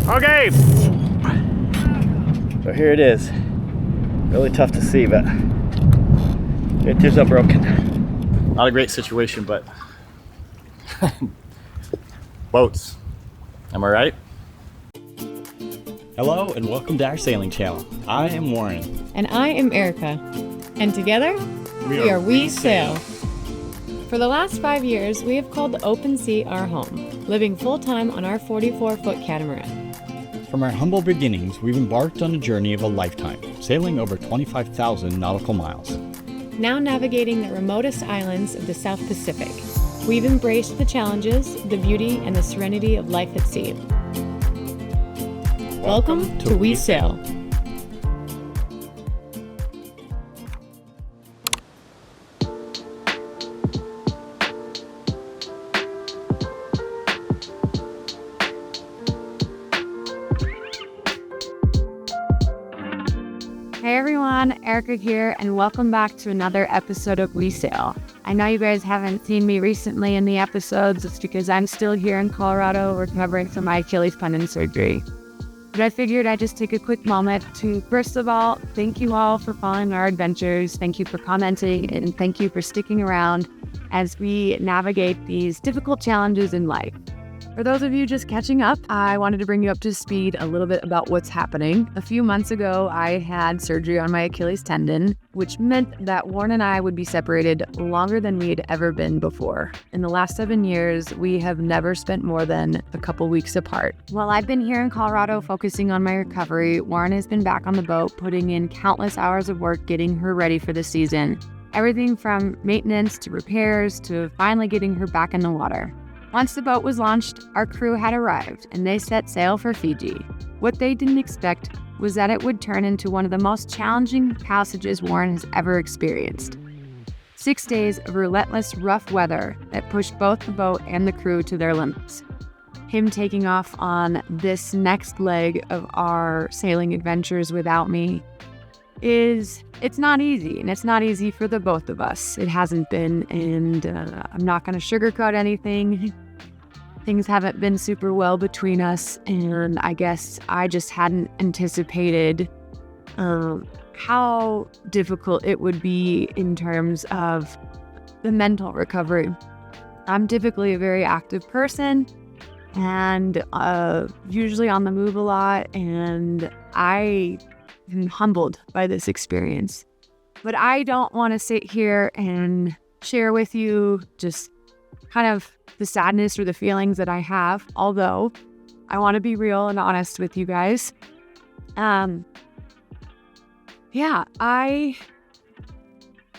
Okay, so here it is. Really tough to see, but it is broken. Not a great situation, but boats. Am I right? Hello and welcome to our sailing channel. I am Warren. And I am Erica. And together, we are We Sail. For the last 5 years, we have called the open sea our home, living full-time on our 44-foot catamaran. From our humble beginnings, we've embarked on a journey of a lifetime, sailing over 25,000 nautical miles. Now navigating the remotest islands of the South Pacific, we've embraced the challenges, the beauty, and the serenity of life at sea. Welcome to We Sail. Hey everyone, Erica here, and welcome back to another episode of We Sail. I know you guys haven't seen me recently in the episodes. It's because I'm still here in Colorado recovering from my Achilles tendon surgery. But I figured I'd just take a quick moment to, first of all, thank you all for following our adventures. Thank you for commenting, and thank you for sticking around as we navigate these difficult challenges in life. For those of you just catching up, I wanted to bring you up to speed a little bit about what's happening. A few months ago, I had surgery on my Achilles tendon, which meant that Warren and I would be separated longer than we had ever been before. In the last 7 years, we have never spent more than a couple weeks apart. While I've been here in Colorado focusing on my recovery, Warren has been back on the boat, putting in countless hours of work getting her ready for the season. Everything from maintenance to repairs to finally getting her back in the water. Once the boat was launched, our crew had arrived and they set sail for Fiji. What they didn't expect was that it would turn into one of the most challenging passages Warren has ever experienced. 6 days of relentless rough weather that pushed both the boat and the crew to their limits. Him taking off on this next leg of our sailing adventures without me it's not easy, and it's not easy for the both of us. It hasn't been, and I'm not going to sugarcoat anything. Things haven't been super well between us, and I guess I just hadn't anticipated how difficult it would be in terms of the mental recovery. I'm typically a very active person and usually on the move a lot, and I'm humbled by this experience. But I don't want to sit here and share with you just kind of the sadness or the feelings that I have, although I want to be real and honest with you guys. I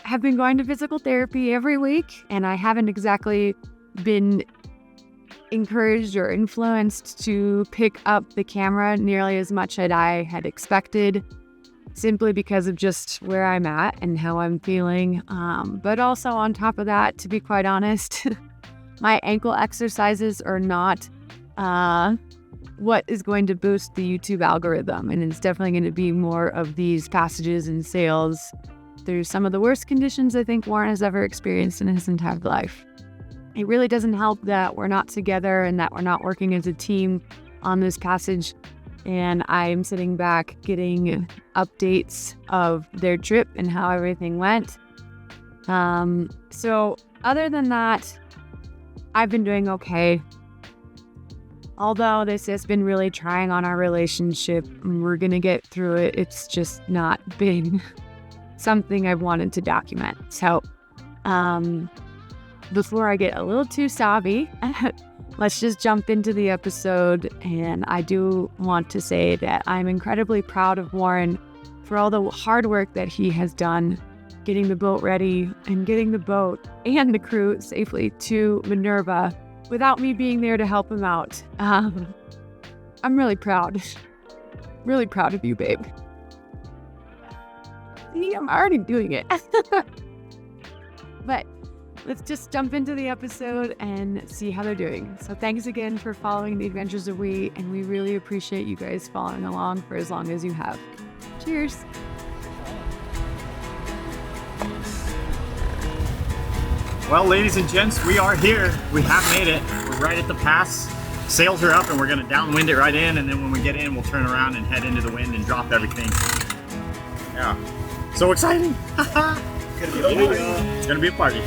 have been going to physical therapy every week, and I haven't exactly been encouraged or influenced to pick up the camera nearly as much as I had expected, simply because of just where I'm at and how I'm feeling. But also on top of that, to be quite honest, my ankle exercises are not what is going to boost the YouTube algorithm. And it's definitely going to be more of these passages and sails through some of the worst conditions I think Warren has ever experienced in his entire life. It really doesn't help that we're not together and that we're not working as a team on this passage. And I'm sitting back getting updates of their trip and how everything went. So other than that, I've been doing okay. Although this has been really trying on our relationship, we're going to get through it. It's just not been something I've wanted to document. So, before I get a little too sobby, let's just jump into the episode. And I do want to say that I'm incredibly proud of Warren for all the hard work that he has done getting the boat ready and getting the boat and the crew safely to Minerva without me being there to help him out. I'm really proud. Really proud of you, babe. See, I'm already doing it. But let's just jump into the episode and see how they're doing. So thanks again for following the adventures of We, and we really appreciate you guys following along for as long as you have. Cheers. Well, ladies and gents, we are here. We have made it. We're right at the pass. Sails are up and we're gonna downwind it right in, and then when we get in, we'll turn around and head into the wind and drop everything. Yeah. So exciting! It's gonna be a party.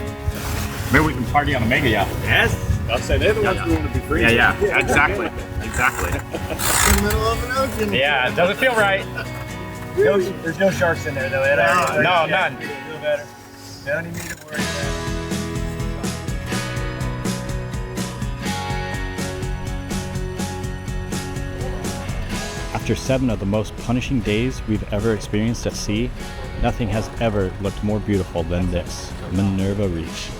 Maybe we can party on a mega yacht. Yes. I'll say they're the ones who want to be free. Yeah, exactly. Exactly. In the middle of an ocean. Yeah, it doesn't feel right. There's no sharks in there though. No, none. Feel better. Don't even need to worry about it. After 7 of the most punishing days we've ever experienced at sea, nothing has ever looked more beautiful than this, Minerva Reef.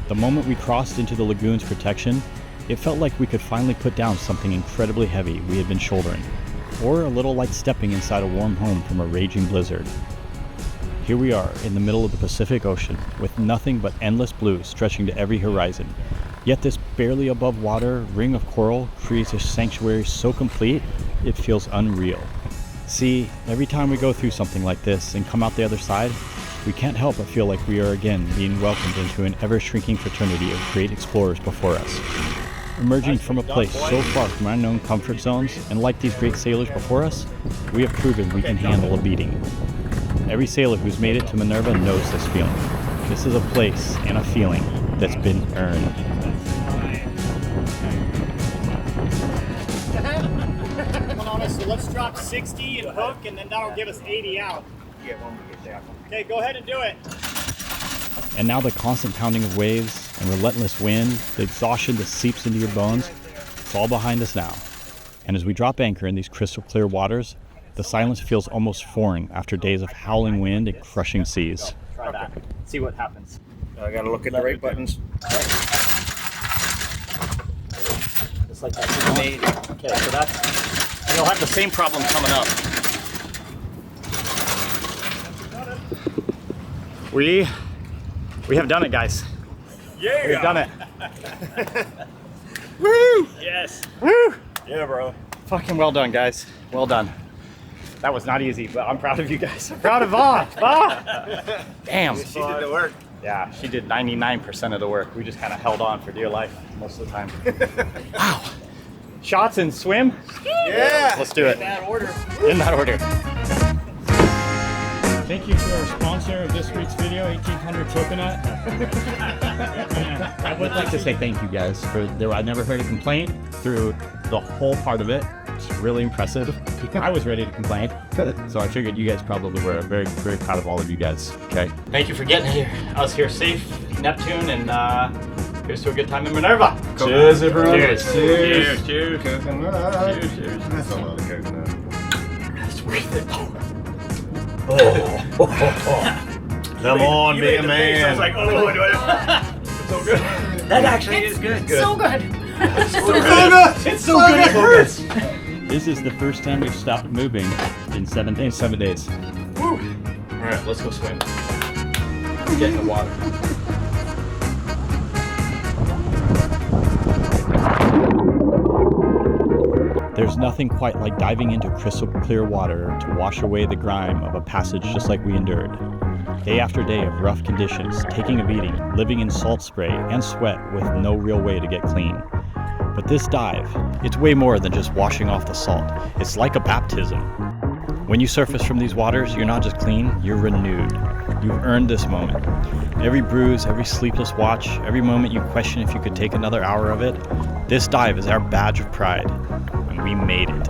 The moment we crossed into the lagoon's protection, it felt like we could finally put down something incredibly heavy we had been shouldering, or a little like stepping inside a warm home from a raging blizzard. Here we are in the middle of the Pacific Ocean, with nothing but endless blue stretching to every horizon. Yet this barely above water ring of coral creates a sanctuary so complete, it feels unreal. See, every time we go through something like this and come out the other side, we can't help but feel like we are again being welcomed into an ever-shrinking fraternity of great explorers before us. Emerging from a place so far from our unknown comfort zones, and like these great sailors before us, we have proven we can handle a beating. Every sailor who's made it to Minerva knows this feeling. This is a place and a feeling that's been earned. So let's drop 60 and hook, and then that'll give us 80 out. Yeah, when we get there. Okay, go ahead and do it. And now the constant pounding of waves and relentless wind, the exhaustion that seeps into your bones, it's all behind us now. And as we drop anchor in these crystal clear waters, the silence feels almost foreign after days of howling wind and crushing seas. Try that. See what happens. I gotta look at the right buttons. Just like that. Okay, so that's... You'll have the same problem coming up. We have done it, guys. Yeah! We've done it. Woo! Yes. Woo! Yeah, bro. Fucking well done, guys. Well done. That was not easy, but I'm proud of you guys. I'm proud of Va. Damn. She did the work. Yeah, she did 99% of the work. We just kind of held on for dear life most of the time. Wow. Shots and swim? Yeah! Let's do it. In that order. In that order. Thank you to our sponsor of this week's video, 1800 Coconut. I would like to say thank you guys for I never heard a complaint through the whole part of it. It's really impressive. I was ready to complain, so I figured you guys probably were. I'm very, very proud of all of you guys. Okay. Thank you for getting us here safe, Neptune, and here's to a good time in Minerva. Cheers, everyone. Cheers. Cheers. Cheers. Coconut. Cheers. That's a lot of coconut. It's worth it. Come on, be a man. I was like, oh, it's so good. That actually is good. So good. It's so good. It hurts. This is the first time we've stopped moving in 7 days. Woo. All right, let's go swim. Get in the water. There's nothing quite like diving into crystal clear water to wash away the grime of a passage just like we endured. Day after day of rough conditions, taking a beating, living in salt spray and sweat with no real way to get clean. But this dive, it's way more than just washing off the salt. It's like a baptism. When you surface from these waters, you're not just clean, you're renewed. You've earned this moment. Every bruise, every sleepless watch, every moment you question if you could take another hour of it, this dive is our badge of pride. And we made it.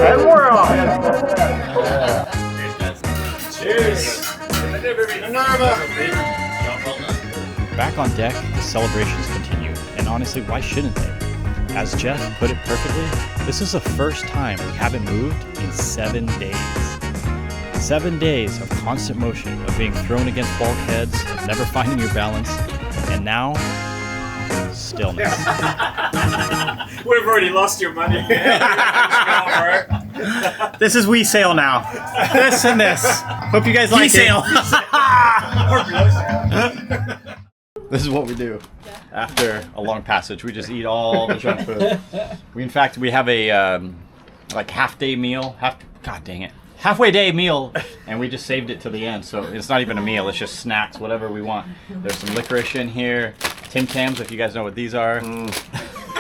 And we're on. Cheers. Back on deck, the celebrations continue, and honestly, why shouldn't they? As Jeff put it perfectly, this is the first time we haven't moved in 7 days. 7 days of constant motion, of being thrown against bulkheads, of never finding your balance, and now, stillness. Would have already lost your money. This is We Sail now. This and this. Hope you guys like it. This is what we do after a long passage. We just eat all the junk food. We have a like half-day meal. Halfway day meal, and we just saved it to the end. So it's not even a meal. It's just snacks, whatever we want. There's some licorice in here. Tim Tams, if you guys know what these are. And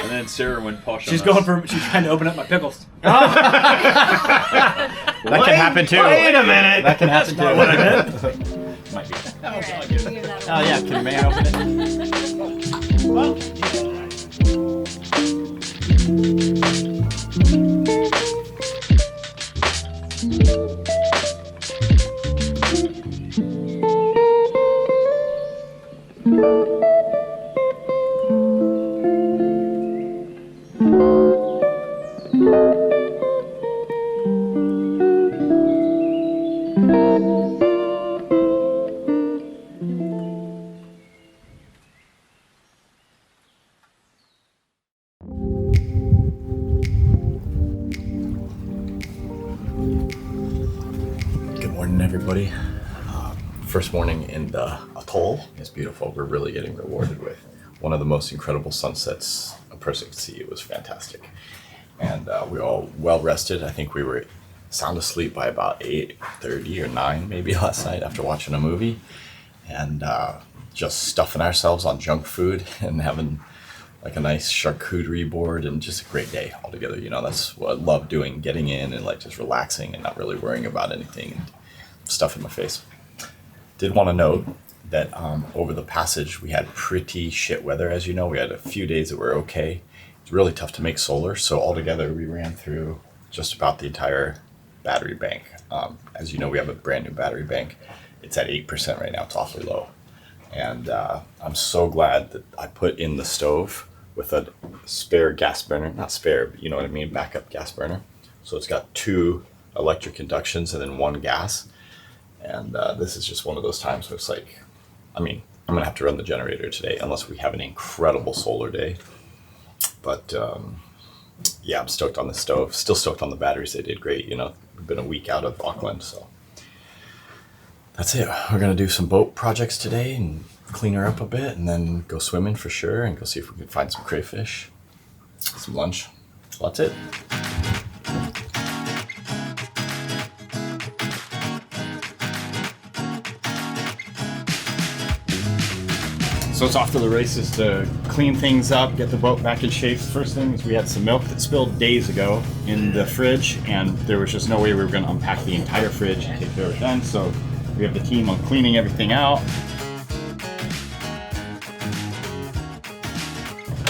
then Sarah went posh. She's trying to open up my pickles. That can happen too. Wait a minute. That can happen too. What I meant. Might be. Oh Oh yeah, can a man open Good morning, everybody. First morning in the atoll is beautiful. We're really getting rewarded with one of the most incredible sunsets a person could see. It was fantastic. And we were all well rested. I think we were sound asleep by about 8:30 or 9 maybe last night after watching a movie. And just stuffing ourselves on junk food and having like a nice charcuterie board and just a great day altogether. You know, that's what I love doing, getting in and like just relaxing and not really worrying about anything and stuff in my face. Did want to note that over the passage we had pretty shit weather. As you know, we had a few days that were okay. It's really tough to make solar, so altogether we ran through just about the entire battery bank. As you know, we have a brand new battery bank. It's at 8% right now. It's awfully low. And I'm so glad that I put in the stove with a spare gas burner. Not spare, but you know what I mean, backup gas burner. So it's got 2 electric inductions and then 1 gas. And this is just one of those times where it's like, I mean, I'm going to have to run the generator today unless we have an incredible solar day. But yeah, I'm stoked on the stove. Still stoked on the batteries. They did great. You know, we've been a week out of Auckland, so that's it. We're going to do some boat projects today and clean her up a bit and then go swimming for sure and go see if we can find some crayfish, some lunch. So that's it. So it's off to the races to clean things up, get the boat back in shape. First thing is we had some milk that spilled days ago in the fridge, and there was just no way we were going to unpack the entire fridge and take care of it then. So we have the team on cleaning everything out.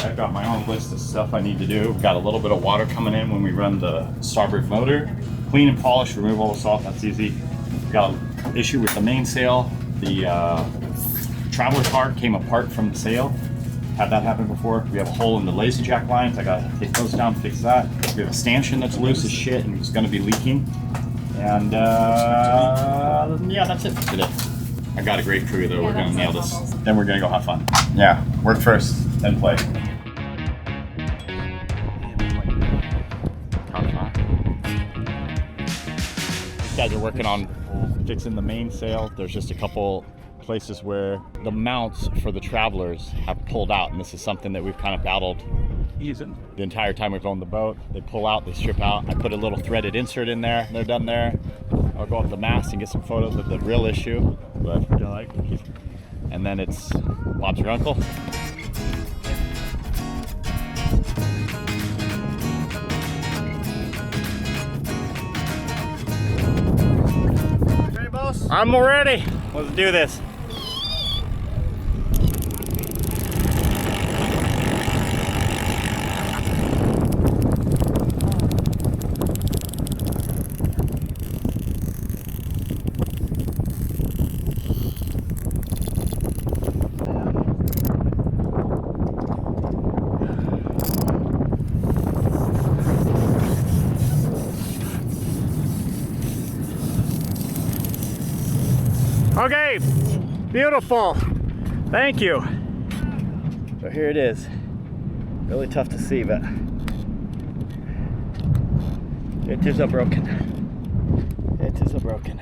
I've got my own list of stuff I need to do. We've got a little bit of water coming in when we run the starboard motor. Clean and polish, remove all the salt, that's easy. We've got an issue with the mainsail. The traveler part came apart from the sail. Had that happen before. We have a hole in the lazy jack lines. I gotta take those down, fix that. We have a stanchion that's loose as shit and it's gonna be leaking. And yeah, that's it for today. I got a great crew though. We're gonna nail this. Then we're gonna go have fun. Yeah, work first, then play. These guys are working on fixing the mainsail. There's just a couple places where the mounts for the travelers have pulled out, and this is something that we've kind of battled the entire time we've owned the boat. They pull out, they strip out. I put a little threaded insert in there. They're done there. I'll go up to the mast and get some photos of the real issue. But you know, like, and then it's Bob's your uncle. Ready, boss? I'm ready. Let's do this. safe. Beautiful. Thank you. So here it is. Really tough to see, but it is a broken. It is a broken.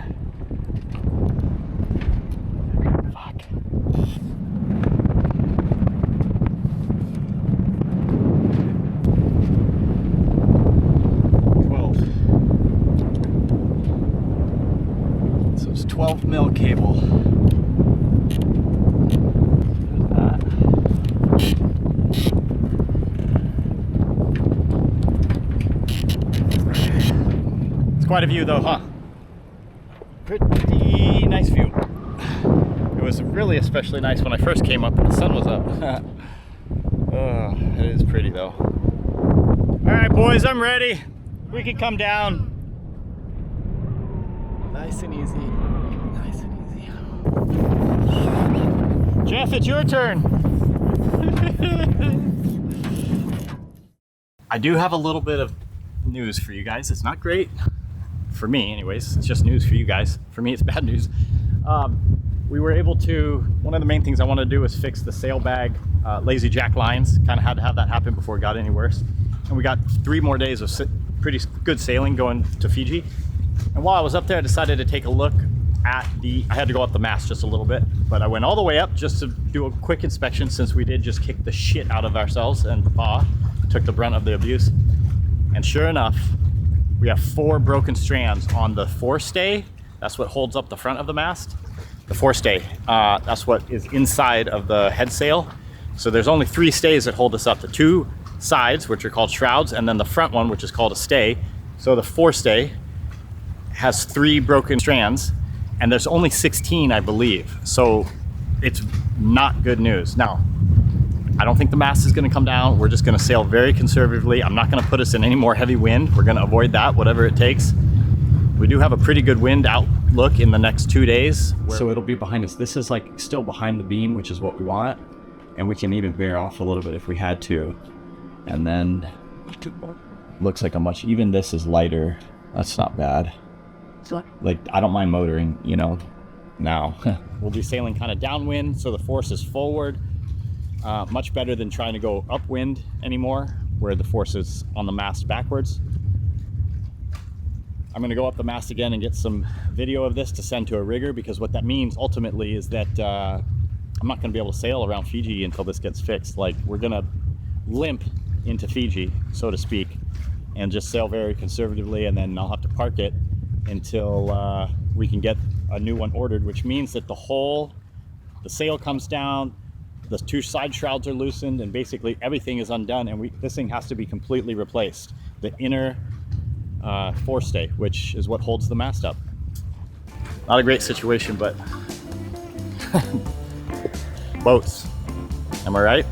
Fuck. So it's 12 mil cable. There's that. It's quite a view though, huh? Pretty nice view. It was really especially nice when I first came up and the sun was up. Oh, it is pretty though. All right, boys, I'm ready. We can come down. Nice and easy. Nice and easy. Jeff, it's your turn. I do have a little bit of news for you guys. It's not great for me anyways. It's just news for you guys. For me, it's bad news. We were able to, one of the main things I wanted to do was fix the sail bag lazy jack lines. Kind of had to have that happen before it got any worse. And we got 3 more days of pretty good sailing going to Fiji. And while I was up there, I decided to take a look at I had to go up the mast just a little bit, but I went all the way up just to do a quick inspection since we did just kick the shit out of ourselves and took the brunt of the abuse. And sure enough, we have 4 broken strands on the forestay. That's what holds up the front of the mast. The forestay, that's what is inside of the head sail. So there's only 3 stays that hold us up. The 2 sides, which are called shrouds, and then the front one, which is called a stay. So the forestay has 3 broken strands, and there's only 16, I believe. So it's not good news. Now, I don't think the mast is gonna come down. We're just gonna sail very conservatively. I'm not gonna put us in any more heavy wind. We're gonna avoid that, whatever it takes. We do have a pretty good wind outlook in the next 2 days. So it'll be behind us. This is like still behind the beam, which is what we want. And we can even veer off a little bit if we had to. And then looks like even this is lighter. That's not bad. Like, I don't mind motoring, you know, now. We'll be sailing kind of downwind, so the force is forward. Much better than trying to go upwind anymore, where the force is on the mast backwards. I'm gonna go up the mast again and get some video of this to send to a rigger, because what that means ultimately is that I'm not gonna be able to sail around Fiji until this gets fixed. Like, we're gonna limp into Fiji, so to speak, and just sail very conservatively, and then I'll have to park it until we can get a new one ordered, which means that the sail comes down, the 2 side shrouds are loosened, and basically everything is undone, and this thing has to be completely replaced. The inner forestay, which is what holds the mast up. Not a great situation, but boats. Am I right?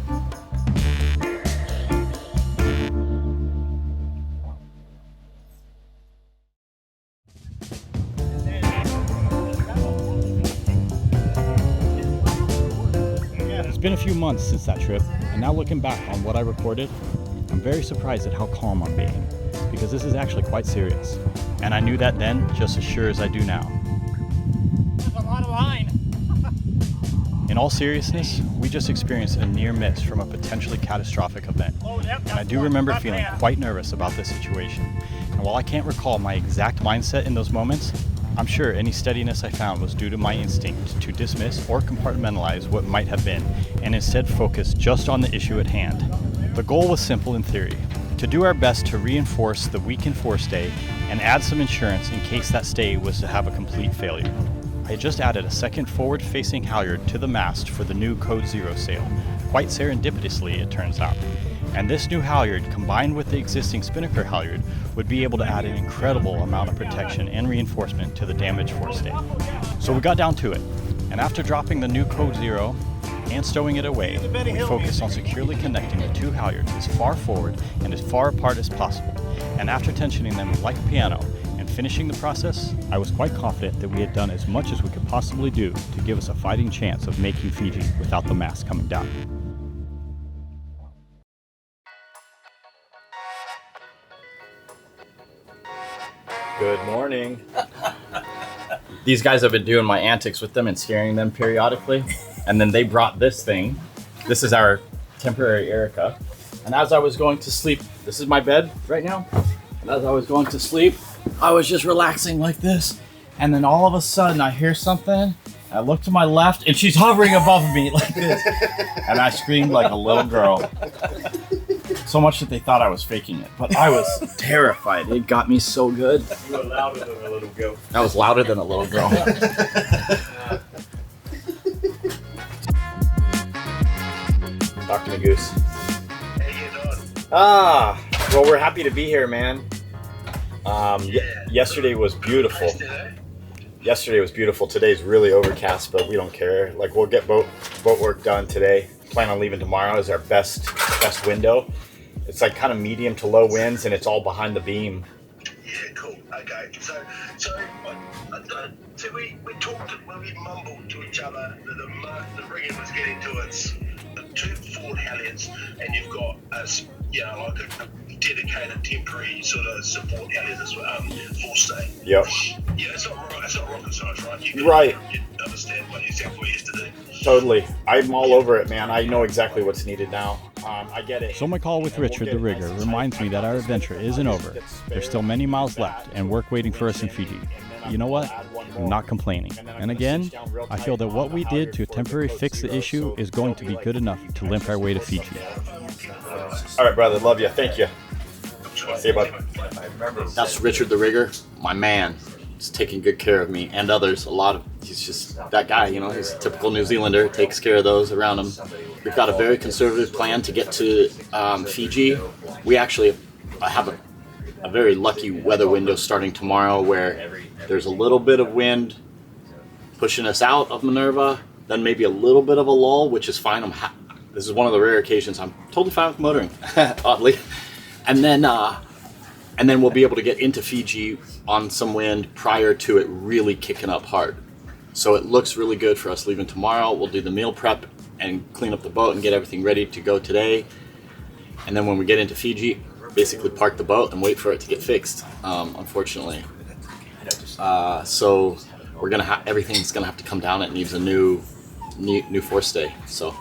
It's been a few months since that trip, and now looking back on what I recorded, I'm very surprised at how calm I'm being, because this is actually quite serious. And I knew that then just as sure as I do now. That's a lot of line. In all seriousness, we just experienced a near miss from a potentially catastrophic event. And I do remember feeling quite nervous about this situation. And while I can't recall my exact mindset in those moments, I'm sure any steadiness I found was due to my instinct to dismiss or compartmentalize what might have been, and instead focus just on the issue at hand. The goal was simple in theory: to do our best to reinforce the weakened forestay and add some insurance in case that stay was to have a complete failure. I had just added a second forward-facing halyard to the mast for the new Code Zero sail, quite serendipitously it turns out. And this new halyard, combined with the existing spinnaker halyard, would be able to add an incredible amount of protection and reinforcement to the damaged forestay. So we got down to it, and after dropping the new Code Zero and stowing it away, we focused on securely connecting the 2 halyards as far forward and as far apart as possible. And after tensioning them like a piano and finishing the process, I was quite confident that we had done as much as we could possibly do to give us a fighting chance of making Fiji without the mast coming down. Good morning. these guys have been doing my antics with them and scaring them periodically. And then they brought this thing. This is our temporary Erica. And as I was going to sleep, this is my bed right now. And as I was going to sleep, I was just relaxing like this. And then all of a sudden I hear something. I look to my left and she's hovering above me like this. And I screamed like a little girl. So much that they thought I was faking it. But I was terrified. It got me so good. You were louder than a little girl. I was louder than a little girl. Talk to me, Goose. Well, we're happy to be here, man. Yesterday was beautiful. Yesterday was beautiful. Today's really overcast, but we don't care. Like, we'll get boat work done today. Plan on leaving tomorrow is our best window. It's like kind of medium to low winds, and it's all behind the beam. Yeah, cool. Okay. So we talked when we mumbled to each other that the rigging was getting to its 2 forward halyards, and you've got a dedicated temporary sort of support halyard as well, forestay. Yep. Yeah, it's not rocket science, right? You understand exactly what you have to do. Totally. I'm all over it, man. I know exactly what's needed now. I get it. So my call with Richard the rigger reminds me that our adventure isn't over. There's still many miles left and work waiting for us in Fiji. You know what? I'm not complaining. And again, I feel that what we did to temporarily fix the issue is going to be good enough to limp our way to Fiji. All right, brother. Love you. Thank you. See you, bud. That's Richard the rigger, my man. He's taking good care of me and others. He's just that guy, you know. He's a typical New Zealander. Takes care of those around him. We've got a very conservative plan to get to Fiji. We actually have a very lucky weather window starting tomorrow where there's a little bit of wind pushing us out of Minerva, then maybe a little bit of a lull, which is fine. This is one of the rare occasions I'm totally fine with motoring, oddly. And then we'll be able to get into Fiji on some wind prior to it really kicking up hard. So it looks really good for us leaving tomorrow. We'll do the meal prep and clean up the boat and get everything ready to go today. And then when we get into Fiji, basically park the boat and wait for it to get fixed, unfortunately. So we're gonna everything's gonna have to come down. It needs a new forestay. So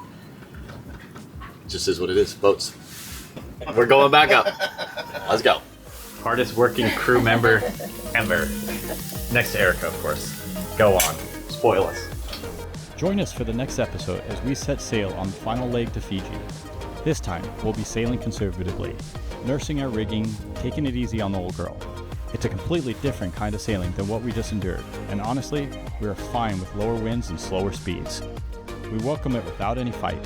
it just is what it is. Boats. We're going back up. Let's go. Hardest working crew member ever. Next to Erica, of course. Go on. Spoil us. Join us for the next episode as we set sail on the final leg to Fiji. This time, we'll be sailing conservatively, nursing our rigging, taking it easy on the old girl. It's a completely different kind of sailing than what we just endured, and honestly, we are fine with lower winds and slower speeds. We welcome it without any fight.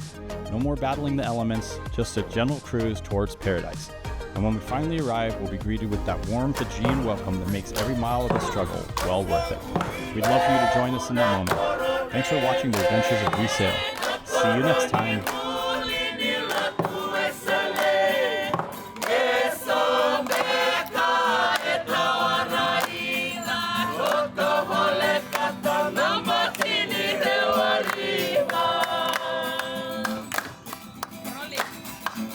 No more battling the elements, just a gentle cruise towards paradise. And when we finally arrive, we'll be greeted with that warm Fijian welcome that makes every mile of the struggle well worth it. We'd love for you to join us in that moment. Thanks for watching the Adventures of We Sail. See you next time.